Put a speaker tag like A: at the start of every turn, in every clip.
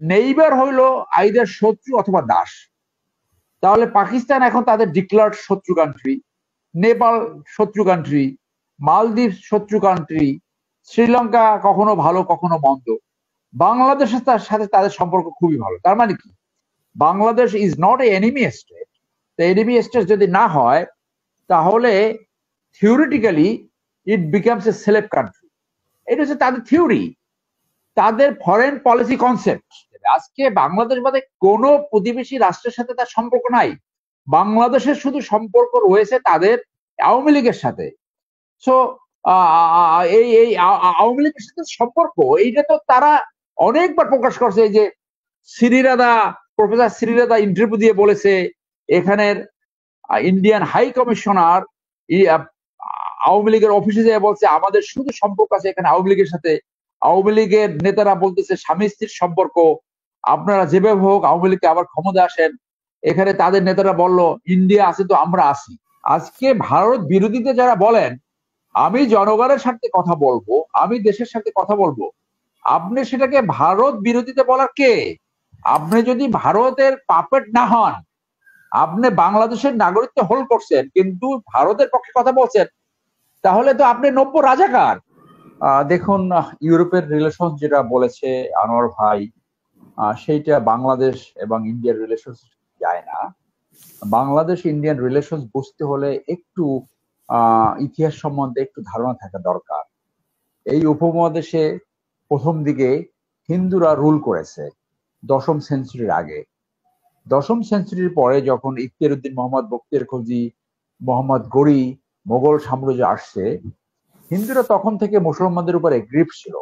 A: Neighbour হইলো either শত্রু অথবা দাস। তাহলে পাকিস্তান এখন তাদের ডিক্লার্ড শত্রু কান্ট্রি, নেপাল শত্রু কান্ট্রি, মালদ্বীপ শত্রু কান্ট্রি, শ্রীলঙ্কা কখনো ভালো কখনো মন্দ। বাংলাদেশের তার সাথে তাদের সম্পর্ক খুবই ভালো। তার মানে কি, Bangladesh is not a enemy state. Enemy state যদি না হয় তাহলে theoretically it becomes a celeb country. এটা হচ্ছে তাদের থিওরি, তাদের ফরেন পলিসি কনসেপ্ট। আজকে বাংলাদেশ বাদে কোনো প্রতিবেশী রাষ্ট্রের সাথে তার সম্পর্ক নাই। বাংলাদেশের শুধু সম্পর্ক রয়েছে তাদের আওয়ামী লীগের সাথে। সো এই এই আওয়ামী লীগের সাথে সম্পর্ক এইটা তো তারা অনেকবার প্রকাশ করছে। এই যে শ্রীরাদা, প্রফেসর শ্রীরাদা ইন্টারভিউ দিয়ে বলেছে এখানের ইন্ডিয়ান হাই কমিশনার আওয়ামী লীগের অফিসে যেয়ে বলছে আমাদের শুধু সম্পর্ক আছে এখানে আওয়ামী লীগের সাথে। আওয়ামী লীগের নেতারা বলতেছে স্বামী স্ত্রীর সম্পর্ক, আপনারা যেভাবে হোক আওয়ামী লীগকে আবার ক্ষমতা আসেন। এখানে তাদের নেতারা বলল ইন্ডিয়া আছে তো আমরা আছি। আজকে ভারত বিরোধীতে যারা বলেন আমি জনগণের সাথে কথা বলবো, আমি দেশের সাথে কথা বলবো, আপনি সেটাকে ভারত বিরোধীতে বলার কে? আপনি যদি ভারতের পাপেট না হন, আপনি বাংলাদেশের নাগরিকত্ব হোল্ড করছেন কিন্তু ভারতের পক্ষে কথা বলছেন, তাহলে তো আপনি নব্য রাজাকার। দেখুন, ইউরোপের রিলেশন যেটা বলেছে আনোয়ার ভাই, সেইটা বাংলাদেশ এবং ইন্ডিয়ার রিলেশন যায় না। বাংলাদেশ ইন্ডিয়ান রিলেশন বুঝতে হলে একটু ইতিহাস সম্বন্ধে একটু ধারণা থাকা দরকার। এই উপমহাদেশে প্রথম দিকে হিন্দুরা রুল করেছে 10ম সেঞ্চুরির আগে। 10ম সেঞ্চুরির পরে যখন ইখতিয়ার উদ্দিন মোহাম্মদ বখতিয়ার খলজি, মোহাম্মদ গড়ি মোগল সাম্রাজ্য আসছে, হিন্দুরা তখন থেকে মুসলমানদের উপরে গ্রিপ ছিল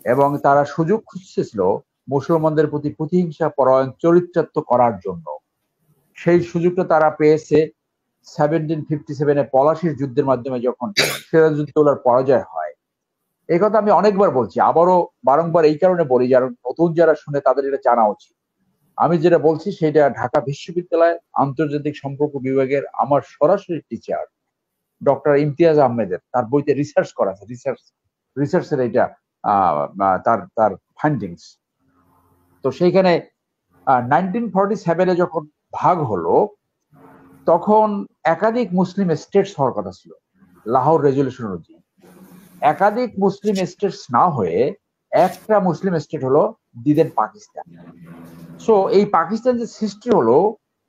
A: এবং তারা সুযোগ খুঁজতেছিল মুসলমানদের প্রতি প্রতিহিংসা পরায়ণ চরিত্রাত্ম করার জন্য। সেই সুযোগটা তারা পেয়েছে 1757-এ পলাশির যুদ্ধের মাধ্যমে, যখন সিরাজউদ্দৌলার পরাজয় হয়। এই কথা আমি অনেকবার বলছি, আবারও বারংবার এই কারণে বলি যারা নতুন যারা শুনে তাদের এটা জানা উচিত। আমি যেটা বলছি সেটা ঢাকা বিশ্ববিদ্যালয় আন্তর্জাতিক সম্পর্ক বিভাগের আমার সরাসরি টিচার ডক্টর ইমতিয়াজ আহমেদের, তার বইতে রিসার্চ করা আছে, রিসার্চের এটা তার তার ফাইন্ডিংস। তো সেইখানে 1947-এ যখন ভাগ হলো তখন একাধিক মুসলিম স্টেটস হওয়ার কথা ছিল লাহোর রেজলিউশন অনুযায়ী। একাধিক মুসলিম স্টেটস না হয়ে একটা মুসলিম স্টেট হলো দিদেন পাকিস্তান। সো এই পাকিস্তান যে সৃষ্টি হলো,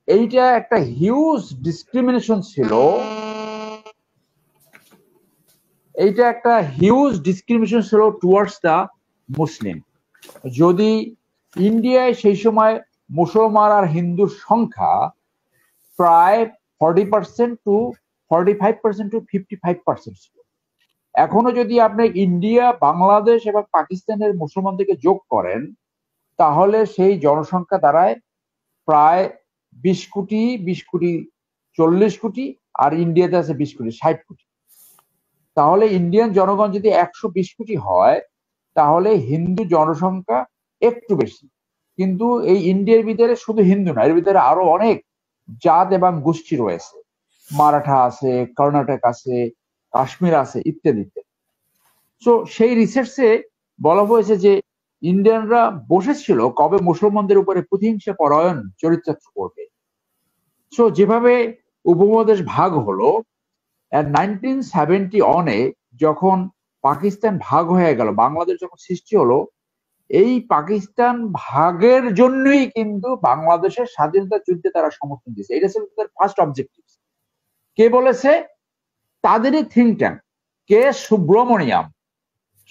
A: এইটা একটা হিউজ ডিসক্রিমিনেশন ছিল, এইটা একটা হিউজ ডিসক্রিমিনেশন ছিল টুয়ার্ডস দা মুসলিম। যদি ইন্ডিয়ায় সেই সময় মুসলমান আর হিন্দুর সংখ্যা প্রায় 40% টু 45% টু 55% ছিল। এখনো যদি আপনি ইন্ডিয়া, বাংলাদেশ এবং পাকিস্তানের মুসলমানদেরকে যোগ করেন তাহলে সেই জনসংখ্যা দাঁড়ায় প্রায় 20 কোটি, 20 কোটি 40 কোটি, আর ইন্ডিয়াতে আছে 20 কোটি 60 কোটি। তাহলে ইন্ডিয়ান জনগণ যদি 120 কোটি হয় তাহলে হিন্দু জনসংখ্যা একটু বেশি। কিন্তু এই ইন্ডিয়ার ভিতরে শুধু হিন্দু না, এর ভিতরে আরো অনেক জাত এবং গোষ্ঠী রয়েছে। মারাঠা আছে, কর্ণাটক আছে, কাশ্মীর আছে, ইত্যাদি ইত্যাদি। তো সেই রিসার্চে বলা হয়েছে যে ইন্ডিয়ানরা বসেছিল কবে মুসলমানদের উপরে প্রতিহিংসা পরায়ণ চরিত্রার্থ করবে। সো যেভাবে উপমহাদেশ ভাগ হলো, 1971-এ যখন পাকিস্তান ভাগ হয়ে গেল, বাংলাদেশ যখন সৃষ্টি হলো, এই পাকিস্তান ভাগের জন্যই কিন্তু বাংলাদেশের স্বাধীনতা যুদ্ধে তারা সমর্থন দিয়েছে। এটা ছিল তাদের ফার্স্ট অবজেক্টিভ। কে বলেছে? তাদেরই থিঙ্ক ট্যাঙ্ক কে সুব্রমণিয়াম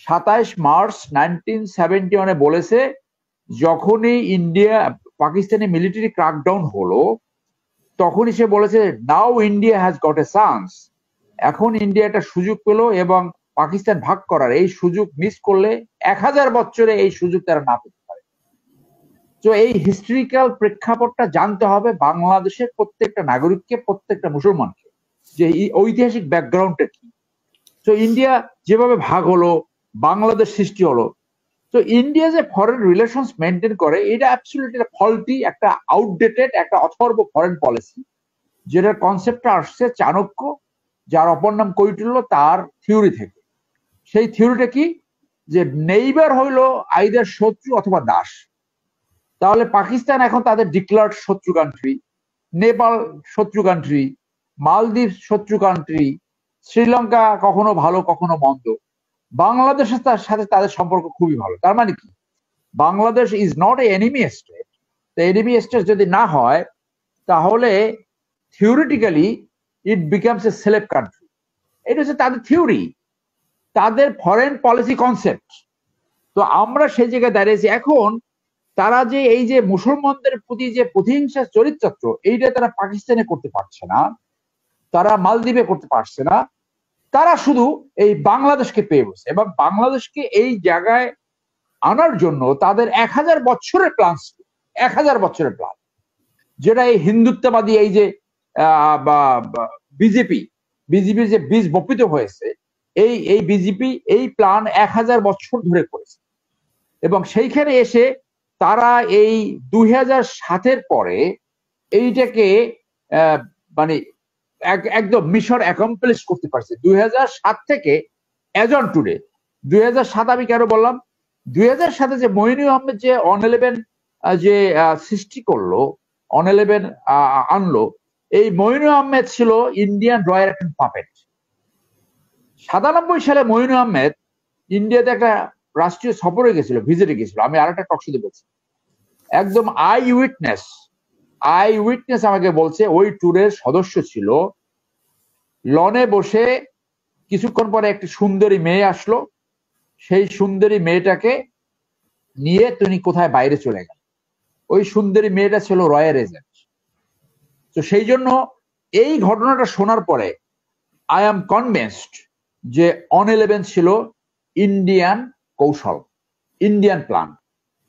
A: 27 মার্চ 1971-এ বলেছে, যখনই ইন্ডিয়া পাকিস্তানে মিলিটারি ক্র্যাকডাউন হলো তখনই সে বলেছে now India has got a chance. এখন ইন্ডিয়া একটা সুযোগ পেল এবং পাকিস্তান ভাগ করার এই সুযোগ মিস করলে 1000 বছরে এই সুযোগ তারা না পেতে পারে। তো এই হিস্ট্রিক্যাল প্রেক্ষাপটটা জানতে হবে বাংলাদেশের প্রত্যেকটা নাগরিককে, প্রত্যেকটা মুসলমানকে, যে ঐতিহাসিক ব্যাকগ্রাউন্ডটা কি। তো ইন্ডিয়া যেভাবে ভাগ হলো, বাংলাদেশ সৃষ্টি হলো, তো ইন্ডিয়া যে ফরেন রিলেশনস মেনটেন করে এটা অ্যাবসলিউটলি ফল্টি, একটা আউটডেটেড, একটা অথর্ব ফরেন পলিসি, যেটার কনসেপ্টটা আসছে চাণক্য, যার অপর নাম কৈটিল্য, তার থিওরি থেকে। সেই থিওরিটা কি? যে নেইবার হইলো আইদার শত্রু অথবা দাস। তাহলে পাকিস্তান এখন তাদের ডিক্লার্ড শত্রু কান্ট্রি, নেপাল শত্রু কান্ট্রি, মালদ্বীপ শত্রু কান্ট্রি, শ্রীলঙ্কা কখনো ভালো কখনো মন্দ, বাংলাদেশের সাথে তাদের সম্পর্ক খুবই ভালো। তার মানে কি, Bangladesh is not a enemy state. Enemy state যদি না হয় তাহলে theoretically it becomes a celeb country. এটা হচ্ছে তাদের থিওরি, তাদের ফরেন পলিসি কনসেপ্ট। তো আমরা সেই জায়গায় দাঁড়িয়েছি। এখন তারা যে এই যে মুসলমানদের প্রতি যে প্রতিহিংসা চরিত্র, এইটা তারা পাকিস্তানে করতে পারছে না, তারা মালদ্বীপে করতে পারছে না, তারা শুধু এই বাংলাদেশকে পেয়ে বসে। এবং বাংলাদেশকে এই জায়গায় আনার জন্য তাদের 1000 বছরের প্ল্যান, 1000 বছরের প্ল্যান, যেটা এই হিন্দুত্ববাদী এই যে বিজেপির যে বীজ বপিত হয়েছে, এই বিজেপি এই প্ল্যান 1000 বছর ধরে করেছে। এবং সেইখানে এসে তারা এই 2007-এর পরে এইটাকে মানে একদম মিশন অ্যাকমপ্লিশ করতে পারছে। 2007 থেকে এজ অন টুডে, 2007 আমি কেন বললাম, 2007-এ যে মঈনুল আহমেদ যে অন-11 যে সৃষ্টি করলো, অন-11 আনলো, এই মঈনুল আহমেদ ছিল ইন্ডিয়ান রয়ের একটা পাপেট। 97 সালে মঈনুল আহমেদ ইন্ডিয়াতে একটা রাষ্ট্রীয় সফরে গেছিল, ভিজিটে গেছিল। আমি আর একটা টকশোতে বলছি, একদম আই উইটনেস আমাকে বলছে ওই ট্যুরের সদস্য ছিল। লনে বসে কিছুক্ষণ পরে একটি সুন্দরী মেয়ে আসলো, সেই সুন্দরী মেয়েটাকে নিয়ে তিনি কোথায় বাইরে চলে গেল। ওই সুন্দরী মেয়েটা ছিল রয়ের এজেন্ট। তো সেই জন্য এই ঘটনাটা শোনার পরে আই এম কনভিন্সড যে অন-11 ছিল ইন্ডিয়ান কৌশল, ইন্ডিয়ান প্ল্যান।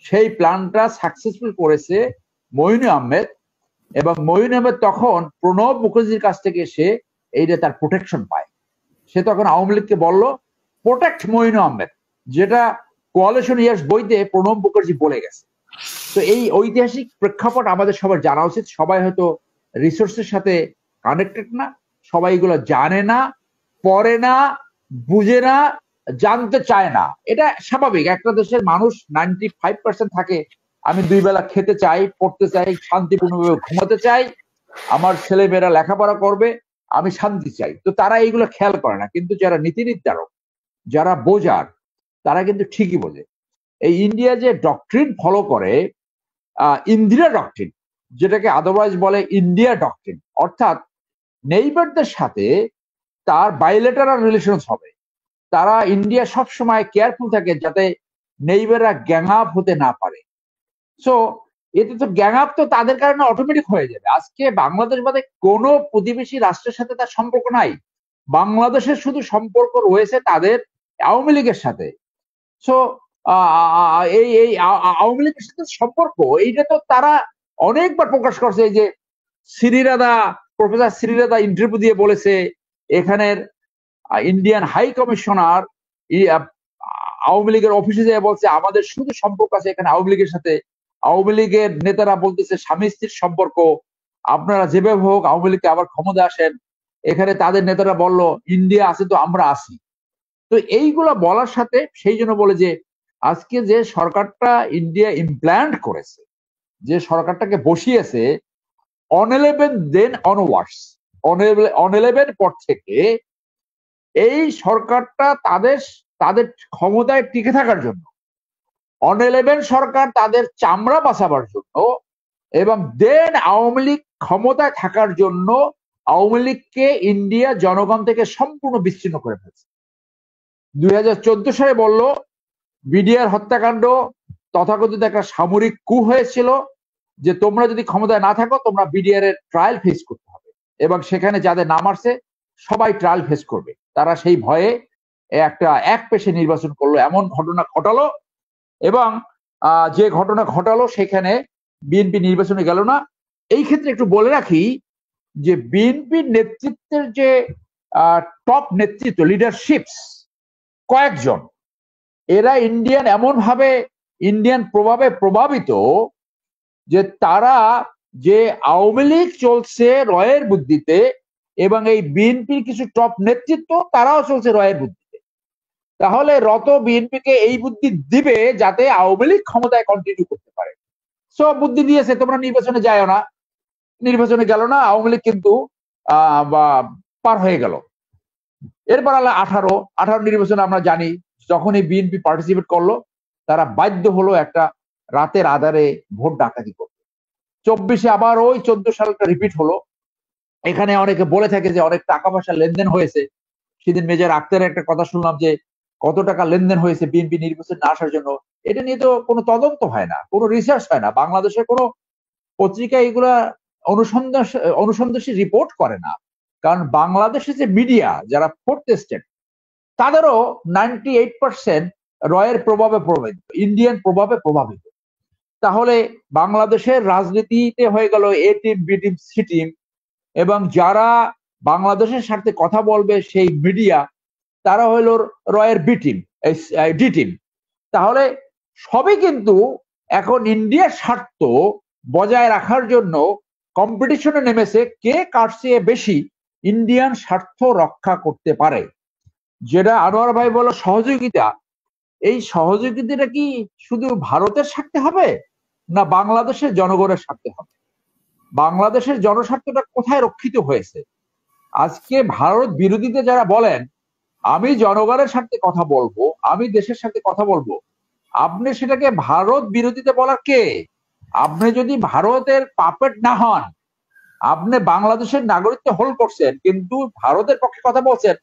A: সেই প্ল্যানটা সাকসেসফুল করেছে মঈনুল আহমেদ। এবং মঈনুল আহমেদ তখন প্রণব মুখার্জির কাছ থেকে এসে এইটা তার প্রোটেকশন পায়। সে তখন আওয়ামী লীগকে বলল প্রোটেক্ট মঈনুল আহমেদ, যেটা কোয়ালিশন ইয়ার্স বইতে প্রণব মুখার্জি বলে গেছে। তো এই ঐতিহাসিক প্রেক্ষাপট আমাদের সবার জানা উচিত। সবাই হয়তো রিসোর্সের সাথে কানেক্টেড না, সবাই এগুলো জানে না, পড়ে না, বুঝে না, জানতে চায় না। এটা স্বাভাবিক, একটা দেশের মানুষ 95% থাকে আমি 2 বেলা খেতে চাই, পড়তে চাই, শান্তিপূর্ণভাবে ঘুমাতে চাই, আমার ছেলেমেয়েরা লেখাপড়া করবে, আমি শান্তি চাই। তো তারা এইগুলো খেয়াল করে না। কিন্তু যারা নীতি নির্ধারক, যারা বোঝার, তারা কিন্তু ঠিকই বোঝে। এই ইন্ডিয়া যে ডক্ট্রিন ফলো করে, ইন্দিরা ডক্ট্রিন, যেটাকে আদারওয়াইজ বলে ইন্ডিয়া ডক্ট্রিন, অর্থাৎ নেইবারদের সাথে তার বাইলেটারাল রিলেশনস হবে। তারা ইন্ডিয়া সবসময় কেয়ারফুল থাকে যাতে নেইবাররা গ্যাং আপ হতে না পারে। সো এতে তো গ্যাং আপ তো তাদের কারণে অটোমেটিক হয়ে যাবে। আজকে বাংলাদেশ বাদে কোনো প্রতিবেশী রাষ্ট্রের সাথে তার সম্পর্ক নাই। বাংলাদেশের শুধু সম্পর্ক রয়েছে তাদের আওয়ামী লীগের সাথে। সো এই আওয়ামী লীগের সাথে সম্পর্ক এইটা তো তারা অনেকবার প্রকাশ করছে। এই যে প্রফেসর শ্রীরাদা ইন্টারভিউ দিয়ে বলেছে, এখানের ইন্ডিয়ান হাই কমিশনার আওয়ামী লীগের অফিসে যেয়ে বলছে আমাদের শুধু সম্পর্ক আছে এখানে আওয়ামী লীগের সাথে। আওয়ামী লীগের নেতারা বলতেছে স্বামী স্ত্রীর সম্পর্ক, আপনারা যেভাবে হোক আওয়ামী লীগকে আবার ক্ষমতা আসেন। এখানে তাদের নেতারা বলল ইন্ডিয়া আছে তো আমরা আছি। তো এইগুলা বলার সাথে সেই জন্য বলে যে আজকে যে সরকারটা ইন্ডিয়া ইমপ্ল্যান্ট করেছে, যে সরকারটাকে বসিয়েছে, অন-11 দেন অনওয়ার্ডস, অন-11 পর থেকে এই সরকারটা তাদের ক্ষমতায় টিকে থাকার জন্য, অন-11 সরকার তাদের চামড়া বাঁচাবার জন্য এবং দেন আওয়ামী লীগ ক্ষমতায় থাকার জন্য আওয়ামী লীগকে ইন্ডিয়া জনগণ থেকে সম্পূর্ণ বিচ্ছিন্ন করে ফেলছে। 2014 সালে বলল বিডিআর হত্যাকাণ্ড তথাকথিত একটা সামরিক কু হয়েছিল, যে তোমরা যদি ক্ষমতায় না থাকো তোমরা বিডিআর এর ট্রায়াল ফেস করতে হবে, এবং সেখানে যাদের নাম আসছে সবাই ট্রায়াল ফেস করবে। তারা সেই ভয়ে একটা এক পেশে নির্বাচন করলো, এমন ঘটনা ঘটালো। এবং যে ঘটনা ঘটালো সেখানে বিএনপি নির্বাচনে গেল না। এই ক্ষেত্রে একটু বলে রাখি যে বিএনপির নেতৃত্বের যে টপ নেতৃত্ব, লিডারশিপস কয়েকজন, এরা এমন ভাবে ইন্ডিয়ান প্রভাবে প্রভাবিত যে তারা যে আওয়ামী লীগ চলছে রয়ের বুদ্ধিতে এবং এই বিএনপির কিছু টপ নেতৃত্ব তারাও চলছে রয়ের বুদ্ধিতে। তাহলে বিএনপিকে এই বুদ্ধি দিবে যাতে আওয়ামী লীগ ক্ষমতায় কন্টিনিউ করতে পারে। সব বুদ্ধি দিয়েছে তোমরা নির্বাচনে যাও না, নির্বাচনে গেল না, আওয়ামী লীগ কিন্তু পার হয়ে গেল। এরপর 18 নির্বাচনে আমরা জানি যখনই বিএনপি পার্টিসিপেট করলো তারা বাধ্য হলো একটা রাতের আধারে ভোট ডাকাতি করতে। 24-এ আবার ওই 14 সালটা রিপিট হলো। এখানে অনেকে বলে থাকে যে অনেক টাকা পয়সা লেনদেন হয়েছে। সেদিন মেজর আক্তারের একটা কথা শুনলাম যে কত টাকা লেনদেন হয়েছে বিএনপি নির্বাচন না আসার জন্য। এটা নিয়ে তো কোনো তদন্ত হয় না, কোনো রিসার্চ হয় না, বাংলাদেশের কোনো পত্রিকা এগুলা অনুসন্ধানী রিপোর্ট করে না। কারণ বাংলাদেশের যে মিডিয়া যারা ফোর্থ স্টেট তাদেরও 98% রয়ের প্রভাবে প্রভাবিত, ইন্ডিয়ান প্রভাবে প্রভাবিত। তাহলে বাংলাদেশের রাজনীতিতে হয়ে গেল A team, B team, C team, এবং যারা বাংলাদেশের স্বার্থে কথা বলবে সেই মিডিয়া তারা হইল রয়ের বি টিম, ডি টিম। তাহলে সবই কিন্তু এখন ইন্ডিয়ার স্বার্থ বজায় রাখার জন্য কম্পিটিশনে নেমেছে কে কার চেয়ে বেশি ইন্ডিয়ান স্বার্থ রক্ষা করতে পারে। যেটা আনোয়ার ভাই বলল সহযোগিতা, এই সহযোগিতাটা কি শুধু ভারতের স্বার্থে হবে না বাংলাদেশের জনগণের স্বার্থে হবে? বাংলাদেশের জনস্বার্থটা কোথায় রক্ষিত হয়েছে? আজকে ভারত বিরোধীতে যারা বলেন আমি জনগণের স্বার্থে কথা বলবো, আমি দেশের সাথে কথা বলবো, আপনি সেটাকে ভারত বিরোধীতে বলার কে? আপনি যদি ভারতের পাপেট না হন, আপনি বাংলাদেশের নাগরিকত্ব হোল্ড করছেন কিন্তু ভারতের পক্ষে কথা বলছেন,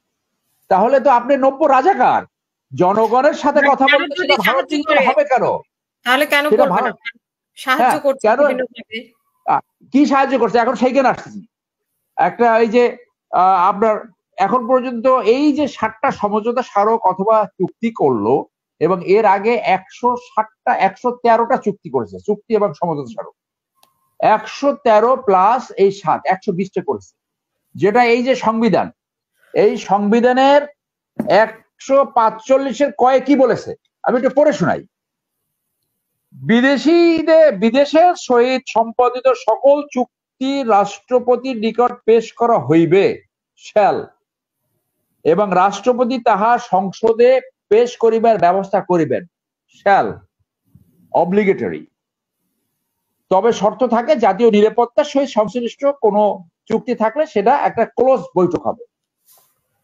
A: তাহলে তো আপনি নব্য রাজাকার। জনগণের সাথে কথা বলতে সেটা ভারত হবে কেন?
B: তাহলে কেন সাহায্য করছে?
A: কি সাহায্য করছে? এখন সেইখানে আসছি একটা, এই যে আপনার এখন পর্যন্ত এই যে 7টা সমঝোতা স্মারক অথবা চুক্তি করলো, এবং এর আগে 113টা চুক্তি করেছে, চুক্তি এবং সমঝোতা স্মারক 113 প্লাস এই 7 120টা করেছে। যেটা এই যে সংবিধান, এই সংবিধানের 145-এর কয়ে কি বলেছে আমি একটু পড়ে শোনাই। বিদেশের সহিত সম্পাদিত সকল চুক্তি রাষ্ট্রপতির নিকট পেশ করা হইবে শ্যাল, এবং রাষ্ট্রপতি তাহা সংসদে পেশ করিবার ব্যবস্থা করিবেন শ্যাল, অব্লিগেটরি। তবে শর্ত থাকে জাতীয় নিরাপত্তার সহিত সংশ্লিষ্ট কোনো চুক্তি থাকলে সেটা একটা ক্লোজ বৈঠক হবে।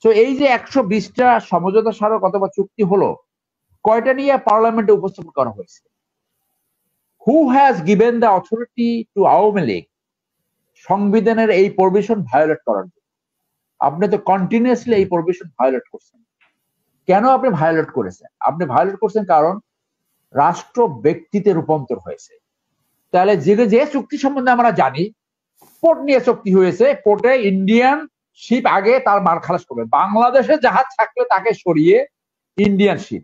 A: তো এই যে 120টা সমঝোতা স্মারক অথবা চুক্তি হলো, কয়টা নিয়ে পার্লামেন্টে উপস্থাপন করা হয়েছে? Who has given the authority two Awami League সংবিধানের এই প্রভিশন ভায়োলেট করার জন্য? আপনি তো কন্টিনিউয়াসলি এই প্রভিশন ভায়োলেট করছেন। কেন আপনি ভায়োলেট করেছেন? আপনি ভায়োলেট করছেন কারণ রাষ্ট্র ব্যক্তিতে রূপান্তর হয়েছে। তাহলে যে চুক্তি সম্বন্ধে আমরা জানি, পোর্ট নিয়ে চুক্তি হয়েছে, পোর্টে ইন্ডিয়ান শিপ আগে তার মাল খালাস করবে, বাংলাদেশে জাহাজ থাকলে তাকে সরিয়ে ইন্ডিয়ান শিপ,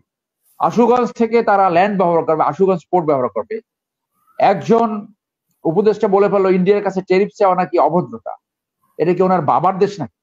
A: আশুগঞ্জ থেকে তারা ল্যান্ড ব্যবহার করবে, আশুগঞ্জ পোর্ট ব্যবহার করবে। একজন উপদেষ্টা বলে ফেললো ইন্ডিয়ার কাছে ট্যারিফ চাওয়া নাকি অভদ্রতা, এটা কি ওনার বাবার দেশ নাকি?